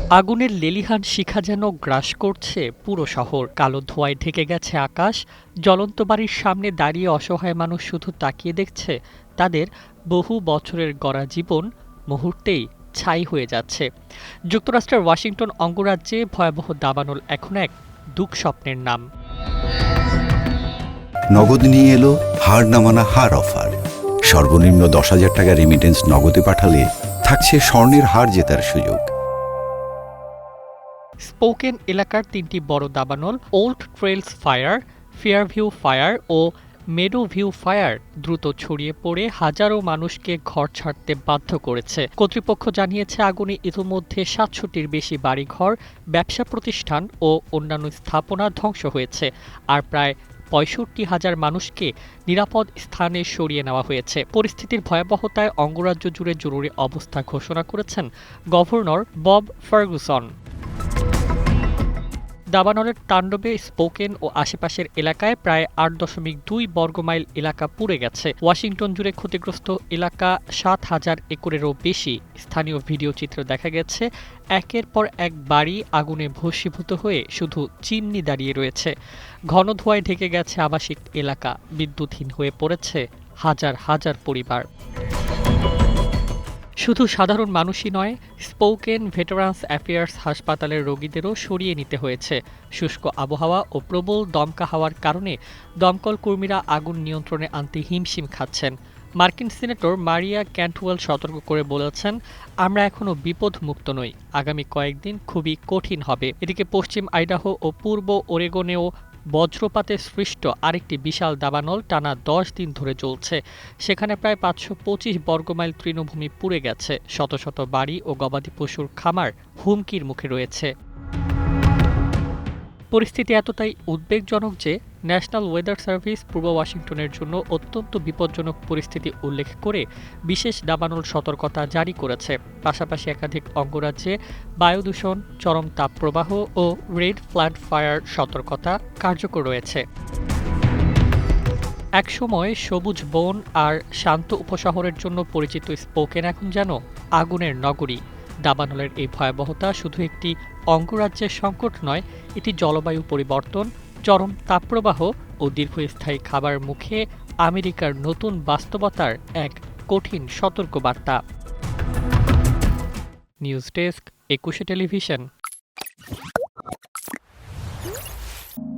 আগুনের লেলিহান শিখা যেন গ্রাস করছে পুরো শহর। কালো ধোঁয়ায় ঢেকে গেছে আকাশ। জ্বলন্ত বাড়ির সামনে দাঁড়িয়ে অসহায় মানুষ শুধু তাকিয়ে দেখছে তাদের বহু বছরের গড়া জীবন মুহূর্তেই ছাই হয়ে যাচ্ছে। যুক্তরাষ্ট্রের ওয়াশিংটন অঙ্গরাজ্যে ভয়াবহ দাবানল এখন এক দুঃস্বপ্নের নাম। নগদ নিয়ে এলো হার না মানা হার অফার। সর্বনিম্ন 10,000 টাকা রেমিটেন্স নগদে পাঠালে থাকছে স্বর্ণের হার জেতার সুযোগ। স্পোকেন এলাকার তিনটি বড় দাবানল ওল্ড ট্রেলস ফায়ার, ফেয়ারভিউ ফায়ার ও মেডো ভিউ ফায়ার দ্রুত ছড়িয়ে পড়ে হাজারো মানুষকে ঘর ছাড়তে বাধ্য করেছে। কর্তৃপক্ষ জানিয়েছে আগুনে ইতোমধ্যে ৭০০টির বেশি বাড়িঘর, ব্যবসা প্রতিষ্ঠান ও অন্যান্য স্থাপনা ধ্বংস হয়েছে, আর প্রায় ৬৫,০০০ মানুষকে নিরাপদ স্থানে সরিয়ে নেওয়া হয়েছে। পরিস্থিতির ভয়াবহতায় অঙ্গরাজ্য জুড়ে জরুরি অবস্থা ঘোষণা করেছেন গভর্নর বব ফার্গুসন। দাবানলের তাণ্ডবে স্পোকেন ও আশেপাশের এলাকায় প্রায় ৮.২ বর্গমাইল এলাকা পুড়ে গেছে। ওয়াশিংটন জুড়ে ক্ষতিগ্রস্ত এলাকা ৭,০০০ একরেরও বেশি। স্থানীয় ভিডিও চিত্র দেখা গেছে একের পর এক বাড়ি আগুনে ভস্মীভূত হয়ে শুধু চিমনি দাঁড়িয়ে রয়েছে। ঘন ধোঁয়ায় ঢেকে গেছে আবাসিক এলাকা। বিদ্যুৎহীন হয়ে পড়েছে হাজার হাজার পরিবার। শুধু সাধারণ মানুষই নয়, স্পোকেন ভেটারান্স অ্যাফেয়ার্স হাসপাতালের রোগীদেরও সরিয়ে নিতে হয়েছে। শুষ্ক আবহাওয়া ও প্রবল দমকা হাওয়ার কারণে দমকল কর্মীরা আগুন নিয়ন্ত্রণে আনতে হিমশিম খাচ্ছেন। মার্কিন সিনেটর মারিয়া ক্যান্টওয়েল সতর্ক করে বলেছেন, আমরা এখনও বিপদমুক্ত নই। আগামী কয়েকদিন খুবই কঠিন হবে। এদিকে পশ্চিম আইডাহো ও পূর্ব ওরেগনেও বজ্রপাতে সৃষ্ট আরেকটি বিশাল দাবানল টানা ১০ দিন ধরে চলছে। সেখানে প্রায় ৫২৫ বর্গমাইল তৃণভূমি পুড়ে গেছে। শত শত বাড়ি ও গবাদি পশুর খামার হুমকির মুখে রয়েছে। পরিস্থিতি এতটাই উদ্বেগজনক যে ন্যাশনাল ওয়েদার সার্ভিস পূর্ব ওয়াশিংটনের জন্য অত্যন্ত বিপজ্জনক পরিস্থিতি উল্লেখ করে বিশেষ দাবানল সতর্কতা জারি করেছে। পাশাপাশি একাধিক অঙ্গরাজ্যে বায়ুদূষণ, চরম তাপপ্রবাহ ও রেড ফ্ল্যাগ ফায়ার সতর্কতা কার্যকর রয়েছে। একসময় সবুজ বন আর শান্ত উপশহরের জন্য পরিচিত স্পোকেন এখন যেন আগুনের নগরী। দাবানলের এই ভয়াবহতা শুধু একটি অঙ্গরাজ্যের সংকট নয়, এটি জলবায়ু পরিবর্তন, চরম তাপপ্রবাহ ও দীর্ঘস্থায়ী খাবার মুখে আমেরিকার নতুন বাস্তবতার এক কঠিন সতর্কবার্তা। নিউজ ডেস্ক, ২১শে টেলিভিশন।